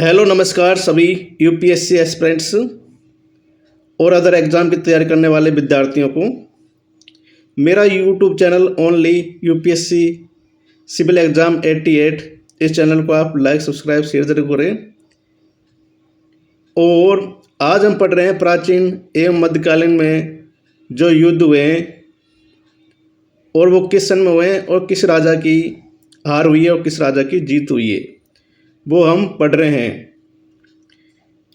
Hello नमस्कार सभी UPSC aspirants और अदर एग्ज़ाम की तैयारी करने वाले विद्यार्थियों को। मेरा YouTube channel only UPSC civil exam 88, इस चैनल को आप लाइक सब्सक्राइब शेयर जरूर करें। और आज हम पढ़ रहे हैं प्राचीन एवं मध्यकालीन में जो युद्ध हुए हैं और वो किस सन में हुए हैं और किस राजा की हार हुई है और किस राजा की जीत हुई है, वो हम पढ़ रहे हैं।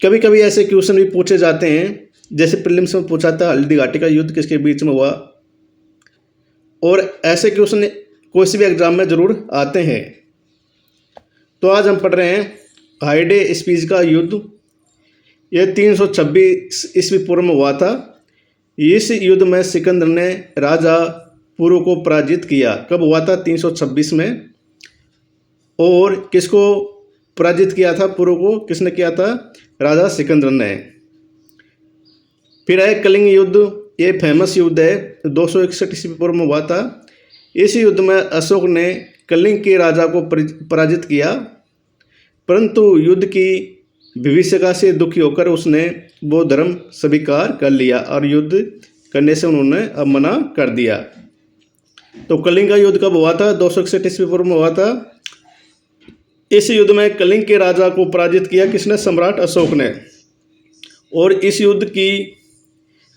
कभी कभी ऐसे क्वेश्चन भी पूछे जाते हैं, जैसे प्रीलिम्स में पूछा था हल्दी घाटी का युद्ध किसके बीच में हुआ, और ऐसे क्वेश्चन कोई से भी एग्जाम में ज़रूर आते हैं। तो आज हम पढ़ रहे हैं हाइडे स्पीच का युद्ध। यह 326 ईस्वी पूर्व में हुआ था। इस युद्ध में सिकंदर ने राजा पुरु को पराजित किया। कब हुआ था? 326 में। और किसको पराजित किया था? पुरु को किसने किया था? राजा सिकंदर ने। फिर है कलिंग युद्ध। ये फेमस युद्ध है, 261 ईस्वी पूर्व में हुआ था। इस युद्ध में अशोक ने कलिंग के राजा को पराजित किया, परंतु युद्ध की विभीषिका से दुखी होकर उसने बौद्ध धर्म स्वीकार कर लिया और युद्ध करने से उन्होंने अब मना कर दिया। तो कलिंग का युद्ध कब हुआ था? 261 ईस्वी पूर्व में हुआ था। इस युद्ध में कलिंग के राजा को पराजित किया किसने? सम्राट अशोक ने। और इस युद्ध की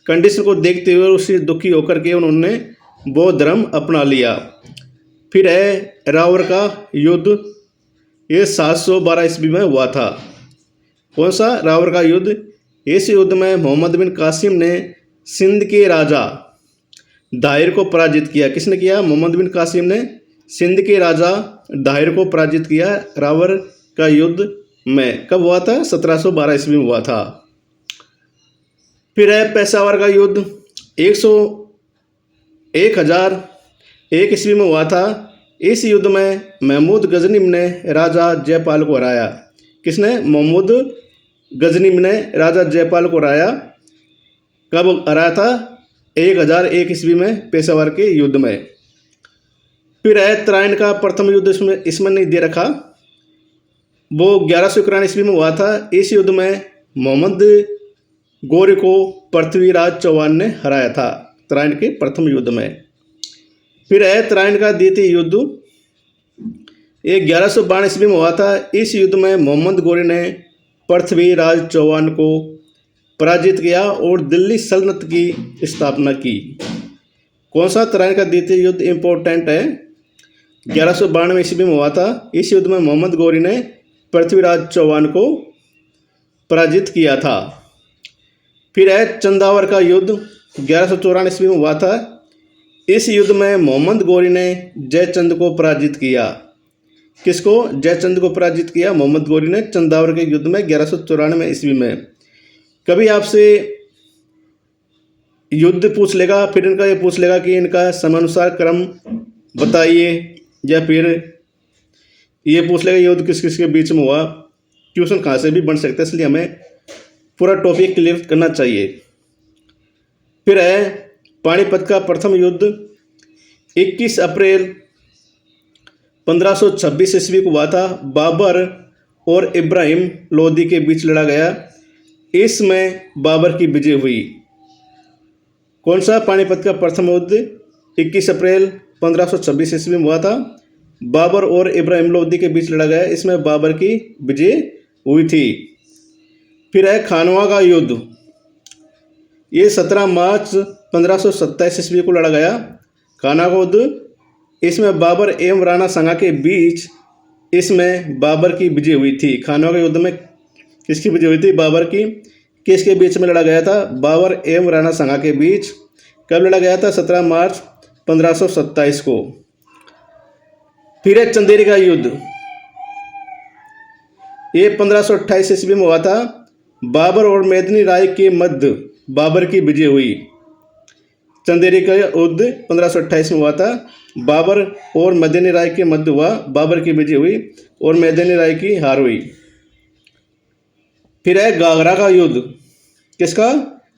कंडीशन को देखते हुए उससे दुखी होकर के उन्होंने बौद्ध धर्म अपना लिया। फिर है रावर का युद्ध। ये 712 ईस्वी में हुआ था। कौन सा? रावर का युद्ध। इस युद्ध में मोहम्मद बिन कासिम ने सिंध के राजा दाहिर को पराजित किया। किसने किया? मोहम्मद बिन कासिम ने सिंध के राजा दाहिर को पराजित किया रावर का युद्ध में। कब हुआ था? 1712 ईस्वी में हुआ था। फिर है पेशावर का युद्ध। 1001 ईस्वी में हुआ था। इस युद्ध में महमूद गजनीम ने राजा जयपाल को हराया। किसने? महमूद गजनीम ने राजा जयपाल को हराया। कब हराया था? 1001 ईस्वी में पेशावर के युद्ध में। फिर है तराइन का प्रथम युद्ध। इसमें नहीं दे रखा, वो 1191 ईस्वी में हुआ था। इस युद्ध में मोहम्मद गौरी को पृथ्वीराज चौहान ने हराया था, तराइन के प्रथम युद्ध में। फिर है तराइन का द्वितीय युद्ध। ये 1192 ईस्वी में हुआ था। इस युद्ध में मोहम्मद गौरी ने पृथ्वीराज चौहान को पराजित किया और दिल्ली सल्तनत की स्थापना की। कौन सा? तराइन का द्वितीय युद्ध इम्पोर्टेंट है, 1192 ईस्वी में हुआ था। इस युद्ध में मोहम्मद गौरी ने पृथ्वीराज चौहान को पराजित किया था। फिर है चंदावर का युद्ध। 1194 ईस्वी में हुआ था। इस युद्ध में मोहम्मद गौरी ने जयचंद को पराजित किया। किसको? जयचंद को पराजित किया मोहम्मद गौरी ने चंदावर के युद्ध में 1194 ईस्वी में। कभी आपसे युद्ध पूछ लेगा, फिर इनका ये पूछ लेगा कि इनका समयानुसार क्रम बताइए, या फिर ये पूछ लेगा युद्ध किस किस के बीच में हुआ। क्वेश्चन कहाँ से भी बन सकता है, इसलिए हमें पूरा टॉपिक क्लियर करना चाहिए। फिर है पानीपत का प्रथम युद्ध। 21 अप्रैल 1526 ईस्वी को हुआ था। बाबर और इब्राहिम लोदी के बीच लड़ा गया। इसमें बाबर की विजय हुई। कौन सा? पानीपत का प्रथम युद्ध 21 अप्रैल 1526 ईस्वी में हुआ था। बाबर और इब्राहिम लोदी के बीच लड़ा गया, इसमें बाबर की विजय हुई थी। फिर है खानवा का युद्ध। ये 17 मार्च 1527 ईस्वी को लड़ा गया, खानवा का युद्ध। इसमें बाबर एवं राणा सांगा के बीच इसमें बाबर की विजय हुई थी। खानवा के युद्ध में किसकी विजय हुई थी? बाबर की। किसके बीच में लड़ा गया था? बाबर एवं राणा सांगा के बीच। कब लड़ा गया था? 17 मार्च 1527 को। फिर है चंदेरी का युद्ध। ये 1528 ईस्वी में हुआ था। बाबर और मेदिनी राय के मध्य बाबर की विजय हुई। चंदेरी का युद्ध 1528 में हुआ था। बाबर और मेदिनी राय के मध्य हुआ, बाबर की विजय हुई और मेदिनी राय की हार हुई। फिर है घाघरा का युद्ध। किसका?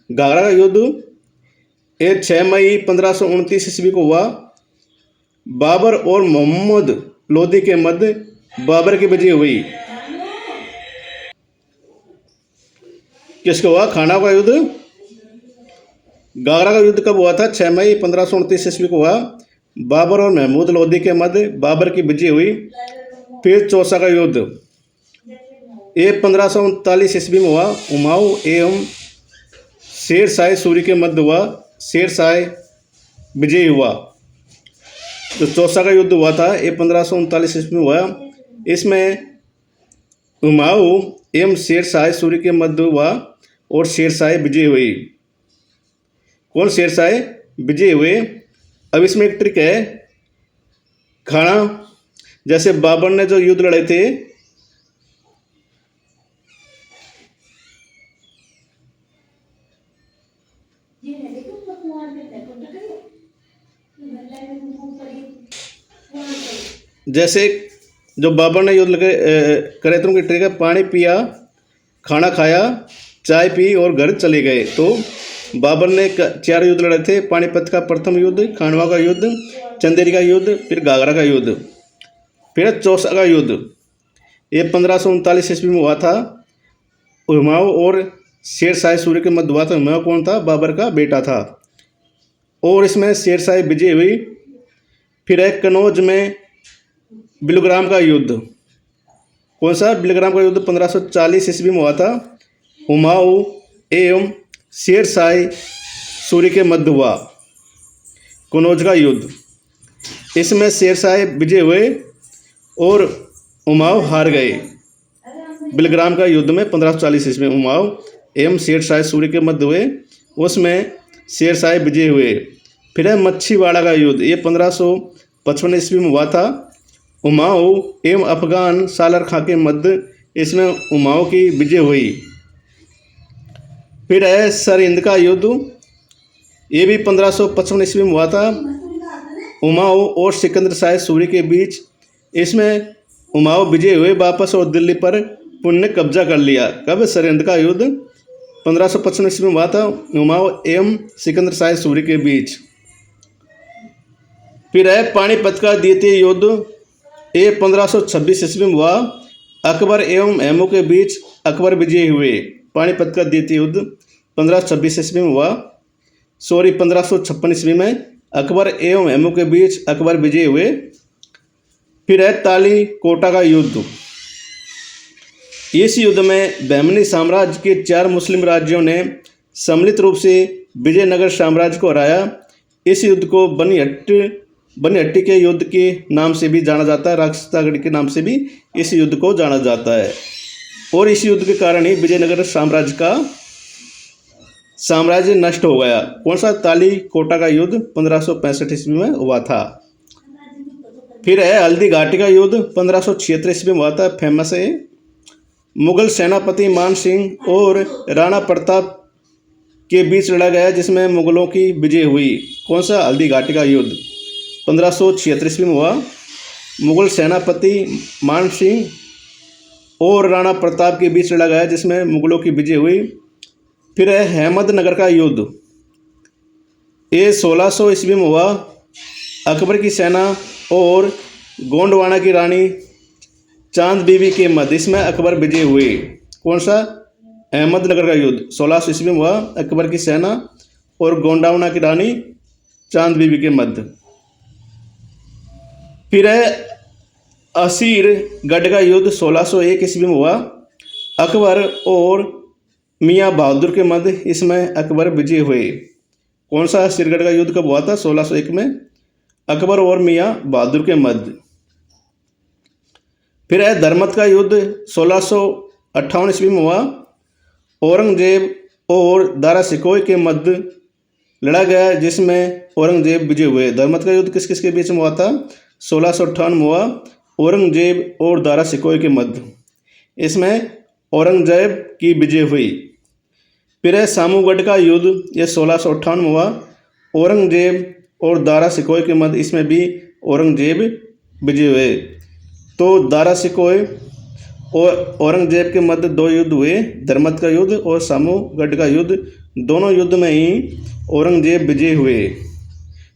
घाघरा का युद्ध। ये 6 मई 1529 ईस्वी को हुआ। बाबर और मोहम्मद लोदी के मध्य बाबर की विजय हुई। किसका हुआ? खाना का युद्ध। गागरा का युद्ध कब हुआ था? 6 मई 1529 ईस्वी को हुआ। बाबर और महमूद लोदी के मध्य बाबर की विजय हुई। फिर चौसा का युद्ध ये 1539 ईस्वी में हुआ। हुमायूं एवं शेर शाह सूरी के मध्य हुआ। शेर शाह विजयी हुआ। तो चौसा का युद्ध हुआ था ये 1539 ईस्वी में हुआ। इसमें हुमायूं एवं शेर शाह सूरी के मध्य हुआ और शेर शाह विजयी हुई। कौन शेर शाह विजयी हुए? अब इसमें एक ट्रिक है। खाना जैसे बाबर ने जो युद्ध लड़े थे जैसे जो बाबर ने युद्ध करे थे उनकी ट्रिक है, पानी पिया, खाना खाया, चाय पी और घर चले गए। तो बाबर ने 4 युद्ध लड़े थे। पानीपत का प्रथम युद्ध, खानवा का युद्ध, चंदेरी का युद्ध, फिर गागरा का युद्ध, फिर चौसा का युद्ध। ये 1539 ईस्वी में हुआ था। हुमायूं और शेर शाह सूरी के मध्य हुआ था। हुमायूं कौन था? बाबर का बेटा था। और इसमें शेर शाह विजय हुई। फिर है कनौज में बिलग्राम का युद्ध। कौन सा? बिलग्राम का युद्ध 1540 ईस्वी में हुआ था। हुमायूं एवं शेर शाह सूरी के मध्य हुआ कनौज का युद्ध। इसमें शेर शाह विजय हुए और हुमायूं हार गए। बिलग्राम का युद्ध में 1540 ईस्वी में हुमायूं एवं शेर शाह सूरी के मध्य हुए, उसमें शेर शाह विजय हुए। फिर है मच्छीवाड़ा का युद्ध। ये 1555 ईस्वी में हुआ था। हुमायूं एवं अफगान सालर खां के मध्य इसमें हुमायूं की विजय हुई। फिर है सरहिंद का युद्ध। ये भी 1555 ईस्वी में हुआ था। हुमायूं और सिकंदर शाह सूरी के बीच इसमें हुमायूं विजय हुए वापस और दिल्ली पर पुण्य कब्जा कर लिया। कब? सरहिंद का युद्ध 1555 ईस्वी में हुआ था हुमायूं एवं सिकंदर शाह सूरी के बीच। फिर है पानीपत का द्वितीय युद्ध। ये 1526 ईस्वी में हुआ। अकबर एवं महमूद के बीच अकबर विजयी हुए। पानीपत का द्वितीय युद्ध 1526 ईस्वी में हुआ। 1556 ईस्वी में अकबर एवं महमूद के बीच अकबर विजयी हुए। फिर है ताली कोटा का युद्ध। इस युद्ध में बहमनी साम्राज्य के 4 मुस्लिम राज्यों ने सम्मिलित रूप से विजयनगर साम्राज्य को हराया। इस युद्ध को बनिहट्टी के युद्ध के नाम से भी जाना जाता है। राक्षसगढ़ के नाम से भी इस युद्ध को जाना जाता है। और इस युद्ध के कारण ही विजयनगर साम्राज्य नष्ट हो गया। कौन सा? ताली कोटा का युद्ध 1565 ईस्वी में हुआ था। फिर है हल्दी घाटी का युद्ध 1576 ईस्वी में हुआ था। फेमस है। मुगल सेनापति मान सिंह और राणा प्रताप के बीच लड़ा गया जिसमें मुगलों की विजय हुई। कौन सा? हल्दी घाटी का युद्ध 1576 ईस्वी में हुआ। मुगल सेनापति मान सिंह और राणा प्रताप के बीच लड़ा गया जिसमें मुगलों की विजय हुई। फिर है अहमदनगर का युद्ध। ये 1600 ईस्वी में हुआ। अकबर की सेना और गोंडवाना की रानी चांद बीबी के मध्य इसमें अकबर विजय हुए। कौन सा? अहमदनगर का युद्ध 1600 ईस्वी में हुआ। अकबर की सेना और गोंडवाना की रानी चांद बीबी के मध्य। फिर है असीरगढ़ का युद्ध 1601 ईस्वी में हुआ। अकबर और मियाँ बहादुर के मध्य इसमें अकबर विजय हुए। कौन सा? असीरगढ़ का युद्ध कब हुआ था? 1601 में अकबर और मियाँ बहादुर के मध्य। फिर है धर्मत का युद्ध 1658 ईस्वी में हुआ। औरंगजेब और दारा सिकोई के मध्य लड़ा गया जिसमें औरंगजेब विजय हुए। धर्मत का युद्ध किस किस के बीच में हुआ था? 1658 में हुआ। औरंगजेब और दारा सिकोई के मध्य इसमें औरंगजेब की विजय हुई। फिर है सामूगढ़ का युद्ध। यह 1658 में हुआ। औरंगजेब और दारा सिकोई के मध्य इसमें भी औरंगजेब विजय हुए। तो दारा सिकोई और औरंगजेब के मध्य 2 युद्ध हुए, धर्मत का युद्ध और सामूगढ़ का युद्ध। दोनों युद्ध में ही औरंगजेब विजय हुए।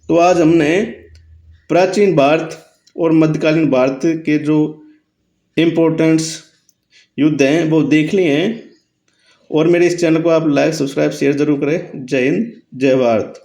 तो आज हमने प्राचीन भारत और मध्यकालीन भारत के जो इम्पोर्टेंट्स युद्ध हैं वो देख लिए हैं। और मेरे इस चैनल को आप लाइक सब्सक्राइब शेयर जरूर करें। जय हिंद, जय भारत।